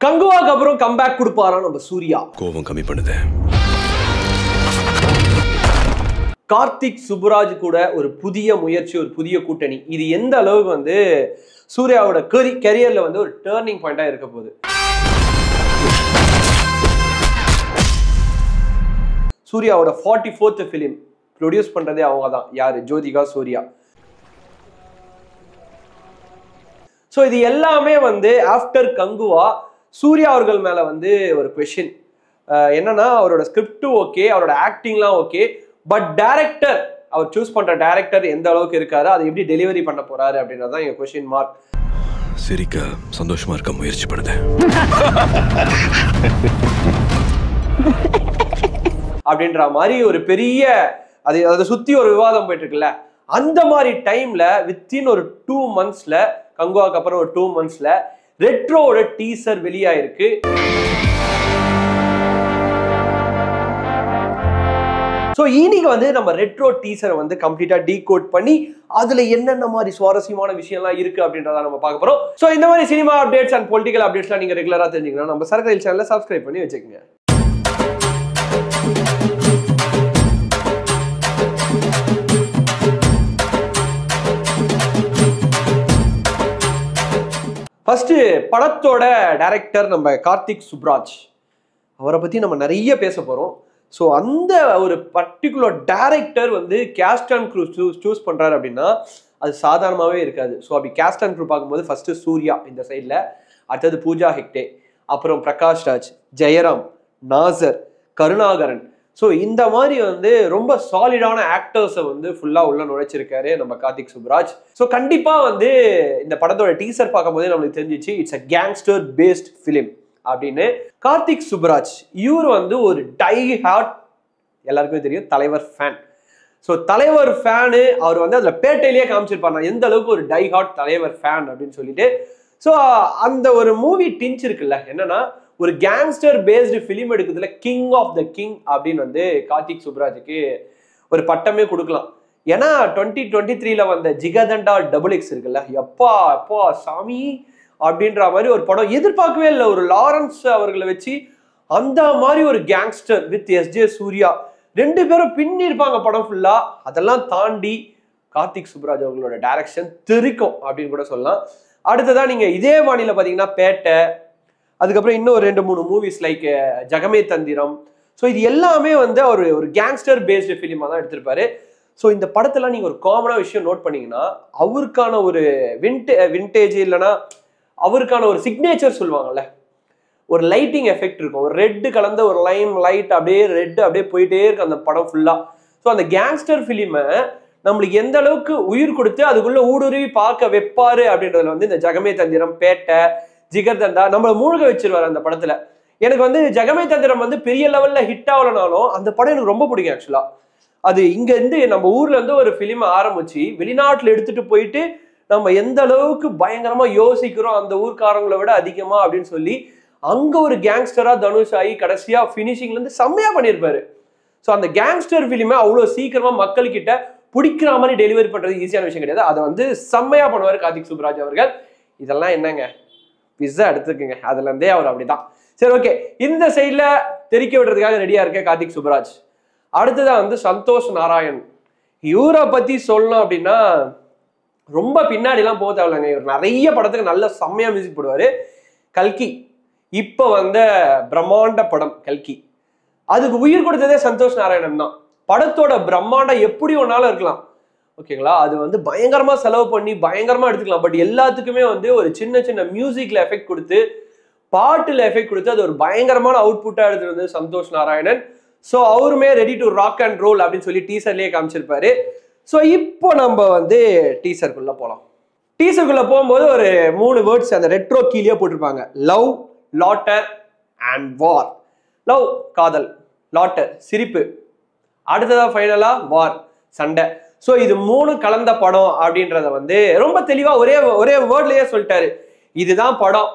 கங்குவாக்கு அப்புறம் கம்பேக் கொடுப்பாரா நம்ம சூர்யா? கோபம் கம்மி பண்ணுது. கார்த்திக் சுப்புராஜ் கூட ஒரு புதிய முயற்சி, ஒரு புதிய கூட்டணி, இது எந்த அளவுக்கு வந்து சூர்யாவோட கரியர்ல வந்து ஒரு டர்னிங் பாயிண்டா இருக்க போகுது? சூர்யாவோட 44th ஃபிலிம் ப்ரொடியூஸ் பண்றதே அவங்க தான். யாரு? ஜோதிகா சூர்யா. ஸோ இது எல்லாமே வந்து ஆஃப்டர் கங்குவா சூர்யா அவர்கள் மேல வந்து ஒரு கொஸ்டின் என்னன்னா, அவரோட ஸ்கிரிப்டும் ஓகே, அவரோட ஆக்டிங்லாம் ஓகே, பட் டைரக்டர், அவர் சூஸ் பண்ற டைரக்டர் எந்த அளவுக்கு இருக்காரு, அதை எப்படி டெலிவரி பண்ண போறாரு அப்படின்றதான் எங்க கொஸ்டின் மார்க். சிரிக்க சந்தோஷமா இருக்க முயற்சி பண்ணுது அப்படின்ற மாதிரி ஒரு பெரிய அதை சுத்தி ஒரு விவாதம் போயிட்டு இருக்குல்ல. அந்த மாதிரி டைம்ல வித்தின் ஒரு 2 monthsல, கங்குவாக்கு அப்புறம் ஒரு 2 monthsல ரெட்ரோட டீசர் வெளியாயிருக்கு. ஸோ இன்னைக்கு வந்து நம்ம ரெட்ரோ டீசரை வந்து கம்ப்ளீட்டா டீகோட் பண்ணி அதுல என்னென்ன மாதிரி சுவாரஸ்யமான விஷயம்லாம் இருக்கு அப்படின்றத நம்ம பார்க்க போறோம். ஸோ இந்த மாதிரி சினிமா அப்டேட்ஸ் அண்ட் பொலிட்டிக்கல் அப்டேட்ஸ்லாம் நீங்க ரெகுலரா தெரிஞ்சுக்கணும், நம்ம சரக்கு ரயில் சேனலை சப்ஸ்கிரைப் பண்ணி வச்சுக்கோங்க. ஃபர்ஸ்ட் படத்தோட டைரக்டர் நம்ம கார்த்திக் சுப்புராஜ், அவரை பத்தி நம்ம நிறைய பேச போறோம். ஸோ அந்த ஒரு பர்டிகுலர் டைரக்டர் வந்து கேஸ்ட் அண்ட் க்ரூ சூஸ் பண்றாரு அப்படின்னா அது சாதாரணமாகவே இருக்காது. ஸோ அப்படி கேஸ்ட் அண்ட் க்ரூ பார்க்கும்போது ஃபர்ஸ்ட் சூர்யா இந்த சைடில், அடுத்தது பூஜா ஹெக்டே, அப்புறம் பிரகாஷ் ராஜ், ஜெயராம், நாசர், கருணாகரன். ஸோ இந்த மாதிரி வந்து ரொம்ப சாலிடான ஆக்டர்ஸை வந்து ஃபுல்லாக உள்ள நுழைச்சிருக்காரு நம்ம கார்த்திக் சுப்புராஜ். ஸோ கண்டிப்பாக வந்து இந்த படத்தோட டீசர் பார்க்கும்போதே நம்மளுக்கு தெரிஞ்சிச்சு it's a gangster based film அப்படின்னு. கார்த்திக் சுப்புராஜ் இவர் வந்து ஒரு டை ஹார்ட், எல்லாருக்குமே தெரியும், தலைவர் ஃபேன். ஸோ தலைவர் ஃபேனு அவர் வந்து அதில் பேட்டையிலேயே காமிச்சிருப்பாங்க எந்த அளவுக்கு ஒரு டை ஹார்ட் தலைவர் ஃபேன் அப்படின்னு சொல்லிட்டு. ஸோ அந்த ஒரு மூவி டிஞ்ச் இருக்குல்ல, என்னன்னா ஒரு கேங்ஸ்டர் பேஸ்டு ஃபிலிம் எடுக்கிறதுல கிங் ஆஃப் த கிங் அப்படின்னு வந்து கார்த்திக் சுப்புராஜுக்கு ஒரு பட்டமே கொடுக்கலாம். ஏன்னா 2023ல வந்த ஜிகதண்டா XX இருக்குல்ல, எப்பா எப்பா சாமி அப்படின்ற மாதிரி ஒரு படம் எதிர்பார்க்கவே இல்லை. ஒரு லாரன்ஸ் அவர்களை வச்சு அந்த மாதிரி ஒரு கேங்ஸ்டர் வித் SJ சூர்யா 2 பேரும் பின்னிருப்பாங்க படம் ஃபுல்லா. அதெல்லாம் தாண்டி கார்த்திக் சுப்புராஜ் அவர்களோட டைரக்ஷன் தெரிக்கும் அப்படின்னு கூட சொல்லலாம். அடுத்ததான் நீங்க இதே வானிலை பார்த்தீங்கன்னா பேட்டை, அதுக்கப்புறம் இன்னும் 2-3 movies like Jagame Thandhiram. So இது எல்லாமே வந்து அவர் ஒரு கேங்ஸ்டர் பேஸ்டு ஃபிலிமாக தான் எடுத்திருப்பாரு. ஸோ இந்த படத்தெல்லாம் நீங்கள் ஒரு காமனாக விஷயம் நோட் பண்ணீங்கன்னா அவருக்கான ஒரு விண்டேஜ் இல்லைன்னா அவருக்கான ஒரு சிக்னேச்சர் சொல்லுவாங்கல்ல, ஒரு லைட்டிங் எஃபெக்ட் இருக்கும், ஒரு ரெட்டு கலந்த ஒரு லைன் லைட் அப்படியே ரெட்டு அப்படியே போயிட்டே இருக்கு அந்த படம் ஃபுல்லாக. ஸோ அந்த கேங்ஸ்டர் ஃபிலிமை நம்மளுக்கு எந்த அளவுக்கு உயிர் கொடுத்து அதுக்குள்ள ஊடுருவி பார்க்க வைப்பாரு அப்படின்றதுல வந்து இந்த ஜகமே தந்திரம், பேட்டை, ஜிகர்தண்டா நம்மளை மூழ்க வச்சிருவாரு அந்த படத்துல. எனக்கு வந்து ஜகமே தந்திரம் வந்து பெரிய லெவல்ல ஹிட் ஆகலனாலும் அந்த படம் எனக்கு ரொம்ப பிடிக்கும் ஆக்சுவலா. அது இங்க இருந்து நம்ம ஊர்ல இருந்து ஒரு பிலிம் ஆரம்பிச்சு வெளிநாட்டுல எடுத்துட்டு போயிட்டு நம்ம எந்த அளவுக்கு பயங்கரமா யோசிக்கிறோம் அந்த ஊர்க்காரங்களை விட அதிகமா அப்படின்னு சொல்லி அங்க ஒரு கேங்ஸ்டரா தனுஷ் ஆகி கடைசியா பினிஷிங்ல இருந்து செம்மையா பண்ணியிருப்பாரு. ஸோ அந்த கேங்ஸ்டர் பிலிமை அவ்வளோ சீக்கிரமா மக்கள்கிட்ட பிடிக்கிற மாதிரி டெலிவரி பண்றது ஈஸியான விஷயம் கிடையாது. அதை வந்து செம்மையா பண்ணுவார் கார்த்திக் சுப்புராஜ் அவர்கள். இதெல்லாம் என்னங்க பிஸா எடுத்துக்குங்க, அதுல இருந்தே அவர் அப்படிதான். சரி, ஓகே, இந்த சைட்ல தெரிக்க விடுறதுக்காக ரெடியா இருக்க கார்த்திக் சுப்புராஜ். அடுத்ததான் வந்து சந்தோஷ் நாராயண். இவரை பத்தி சொல்லணும் அப்படின்னா ரொம்ப பின்னாடி எல்லாம் போக தேவையில்லைங்க. இவர் நிறைய படத்துக்கு நல்ல செம்மையா மியூசிக் போடுவாரு. கல்கி இப்ப வந்த பிரம்மாண்ட படம் கல்கி, அதுக்கு உயிர் கொடுத்ததே சந்தோஷ் நாராயணன் தான். படத்தோட பிரம்மாண்டம் எப்படி ஒன்னாலும் இருக்கலாம், ஓகேங்களா, அது வந்து பயங்கரமா செலவு பண்ணி பயங்கரமா எடுத்துக்கலாம். பட் எல்லாத்துக்குமே வந்து ஒரு சின்ன சின்ன மியூசிக்ல எஃபெக்ட் கொடுத்து பாட்டுல எஃபெக்ட் கொடுத்து அது ஒரு பயங்கரமான அவுட்புட்டா எடுத்துட்டு வந்து சந்தோஷ் நாராயணன். ஸோ அவருமே ready to rock and roll அப்படின்னு சொல்லி டீசர்லயே காமிச்சிருப்பாரு. ஸோ இப்போ நம்ம வந்து டீசருக்குள்ள போகலாம். டீசருக்குள்ள போகும்போது ஒரு 3 வேர்ட்ஸ் அந்த ரெட்ரோ கீழே போட்டிருப்பாங்க, லவ், லாட்டர் அண்ட் வார். லவ் காதல், லாட்டர் சிரிப்பு, அடுத்ததா ஃபைனலா வார் சண்டை. ஸோ இது 3 கலந்த படம் அப்படின்றத வந்து ரொம்ப தெளிவா ஒரே வேர்ட்லயே சொல்லிட்டாரு. இதுதான் படம்,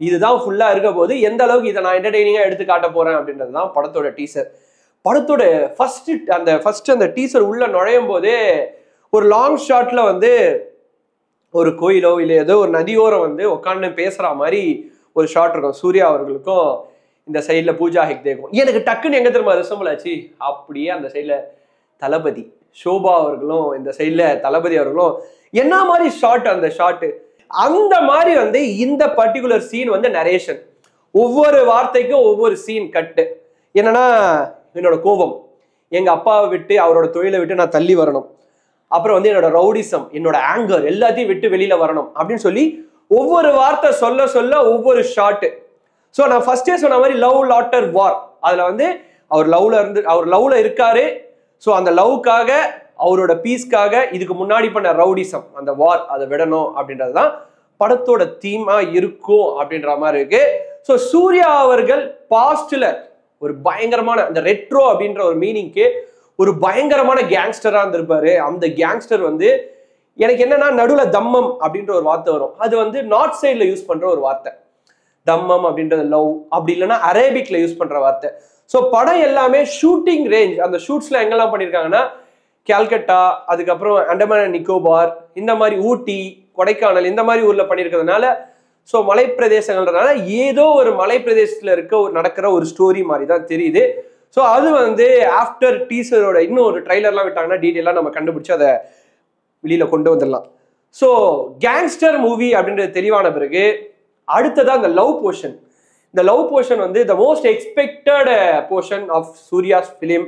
இதுதான் ஃபுல்லா இருக்க போது, எந்த அளவுக்கு இதை நான் என்டர்டெய்னிங்கா எடுத்து காட்ட போறேன் அப்படின்றது தான் படத்தோட டீசர். படத்தோட ஃபர்ஸ்ட் அந்த டீசர் உள்ள நுழையும் போதே ஒரு லாங் ஷாட்ல வந்து ஒரு கோயிலோ இல்லை ஏதோ ஒரு நதியோரம் வந்து உட்காந்து பேசுற மாதிரி ஒரு ஷாட் இருக்கும் சூர்யா அவர்களுக்கும் இந்த சைட்ல பூஜா ஹெக்டேக்கும். எனக்கு டக்குன்னு எங்க தெரியுமா ரிசம்பிள் ஆச்சு, அப்படியே அந்த சைட்ல தளபதி ஷோபா அவர்களும் இந்த சைட்ல தளபதி அவர்களும் என்ன மாதிரி ஷாட் அந்த ஷாட்டு. அந்த மாதிரி வந்து இந்த பர்டிகுலர் சீன் வந்து நரேஷன், ஒவ்வொரு வார்த்தைக்கும் ஒவ்வொரு சீன் கட்டு. என்னன்னா என்னோட கோபம், எங்க அப்பாவை விட்டு அவரோட தொழிலை விட்டு நான் தள்ளி வரணும், அப்புறம் வந்து என்னோட ரவுடிசம், என்னோட ஆங்கர் எல்லாத்தையும் விட்டு வெளியில வரணும் அப்படின்னு சொல்லி ஒவ்வொரு வார்த்தை சொல்ல சொல்ல ஒவ்வொரு ஷாட்டு. ஸோ நான் ஃபர்ஸ்டே சொன்ன மாதிரி லவ் லாட்டர் வார், அதுல வந்து அவர் லவ்ல இருக்காரு. ஸோ அந்த லவ்க்காக அவரோட பீஸ்க்காக இதுக்கு முன்னாடி பண்ண ரவுடிசம் அந்த வார் அதை விடணும் அப்படின்றதுதான் படத்தோட தீமா இருக்கும் அப்படின்ற மாதிரி இருக்கு. ஸோ சூர்யா அவர்கள் பாஸ்ட்ல ஒரு பயங்கரமான அந்த ரெட்ரோ அப்படின்ற ஒரு மீனிங்க்கு ஒரு பயங்கரமான கேங்ஸ்டரா இருந்திருப்பாரு. அந்த கேங்ஸ்டர் வந்து எனக்கு என்னன்னா நடுவுல தம்மம் அப்படின்ற ஒரு வார்த்தை வரும், அது வந்து நார்த் சைட்ல யூஸ் பண்ற ஒரு வார்த்தை. தம்மம் அப்படின்றது லவ், அப்படி இல்லைன்னா அரேபிக்ல யூஸ் பண்ற வார்த்தை. ஸோ படம் எல்லாமே ஷூட்டிங் ரேஞ்ச், அந்த ஷூட்ஸ்ல எங்கெல்லாம் பண்ணியிருக்காங்கன்னா கல்கட்டா, அதுக்கப்புறம் அண்டமான் அண்ட் நிக்கோபார், இந்த மாதிரி ஊட்டி, கொடைக்கானல், இந்த மாதிரி ஊர்ல பண்ணியிருக்கிறதுனால ஸோ மலை பிரதேசங்கள்ன்றதுனால ஏதோ ஒரு மலை பிரதேசத்துல நடக்கிற ஒரு ஸ்டோரி மாதிரி தான் தெரியுது. ஸோ அது வந்து ஆஃப்டர் டீசரோட இன்னும் ஒரு ட்ரைலர்லாம் விட்டாங்கன்னா டீட்டெயிலாக நம்ம கண்டுபிடிச்சு அதை வெளியில கொண்டு வந்துடலாம். ஸோ கேங்ஸ்டர் மூவி அப்படின்றது தெளிவான பிறகு அடுத்ததான் இந்த லவ் போர்ஷன். இந்த லவ் போர்ஷன் வந்து the most expected portion of Suriya's film,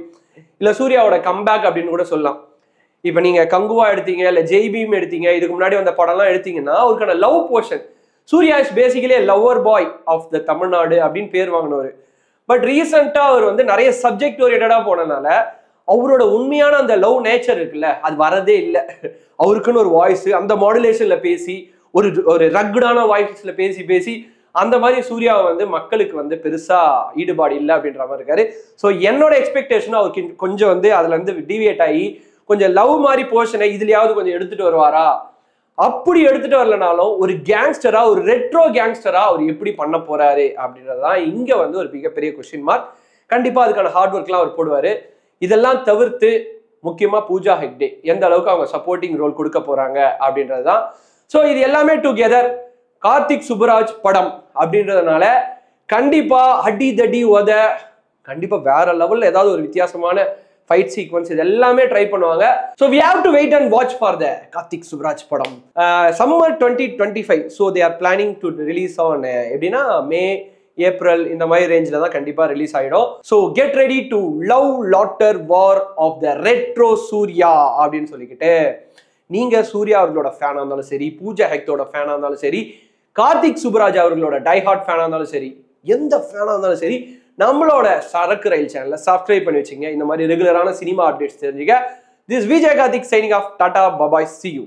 இல்லை சூர்யாவோட கம்பேக் அப்படின்னு கூட சொல்லலாம். இப்போ நீங்க கங்குவா எடுத்தீங்க, இல்லை ஜெய்பீம் எடுத்தீங்க, இதுக்கு முன்னாடி வந்த படம்லாம் எடுத்தீங்கன்னா அவருக்கான love portion, Suriya is basically lover boy of the Tamil Nadu அப்படின்னு பேர் வாங்கினவர். பட் ரீசெண்டா அவர் வந்து நிறைய சப்ஜெக்ட் ஓரியன்டா போனதுனால அவரோட உண்மையான அந்த லவ் நேச்சர் இருக்குல்ல அது வரதே இல்லை. அவருக்குன்னு ஒரு வாய்ஸ், அந்த மாடுலேஷன்ல பேசி ஒரு ரக்குடான வாய்ஸ்ல பேசி அந்த மாதிரி சூர்யாவை வந்து மக்களுக்கு வந்து பெருசா ஈடுபாடு இல்லை அப்படின்ற மாதிரி இருக்காரு. ஸோ என்னோட எக்ஸ்பெக்டேஷன் அவருக்கு கொஞ்சம் வந்து அதுல இருந்து டிவியேட் ஆகி கொஞ்சம் லவ் மாதிரி போர்ஷனை இதுலயாவது கொஞ்சம் எடுத்துட்டு வருவாரா. அப்படி எடுத்துட்டு வரலனாலும் ஒரு கேங்ஸ்டரா, ஒரு ரெட்ரோ கேங்ஸ்டரா அவர் எப்படி பண்ண போறாரு அப்படின்றதுதான் இங்க வந்து ஒரு மிகப்பெரிய கொஸ்டின் மார்க். கண்டிப்பா அதுக்கான ஹார்ட் ஒர்க்லாம் அவர் போடுவாரு. இதெல்லாம் தவிர்த்து முக்கியமா பூஜா ஹெக்டே எந்த அளவுக்கு அவங்க சப்போர்ட்டிங் ரோல் கொடுக்க போறாங்க அப்படின்றதுதான். ஸோ இது எல்லாமே டுகெதர் கார்த்திக் சுப்புராஜ் படம் அப்படின்றதுனால கண்டிப்பா அடி தடி உத கண்டிப்பா வேற லெவல்ல ஏதாவது ஒரு வித்தியாசமான ஃபைட் சீக்வன்ஸ் இது எல்லாமே ட்ரை பண்ணுவாங்க. So we have to wait and watch for the Karthik Subbaraj படம் summer 2025. So they are planning to release on எப்படின்னா மே ஏப்ரல் இந்த மாதிரி ரேஞ்சில் தான் கண்டிப்பா ரிலீஸ் ஆகிடும். So get ready to love laughter war of the Retro Suriya அப்படின்னு சொல்லிக்கிட்டு நீங்க சூர்யா அவர்களோட ஃபேனா இருந்தாலும் சரி, பூஜா ஹெக்டோட ஃபேனா இருந்தாலும் சரி, கார்த்திக் சுப்புராஜ் அவர்களோட டைஹார்ட் ஃபேனா இருந்தாலும் சரி, எந்த ஃபேனா இருந்தாலும் சரி, நம்மளோட சரக்கு ரயில் சேனலை சப்ஸ்கிரைப் பண்ணி வச்சுங்க. இந்த மாதிரி ரெகுலரான சினிமா அப்டேட்ஸ் தெரிஞ்சுக்க. This Vijay Karthik signing off. Tata, bye bye, see you.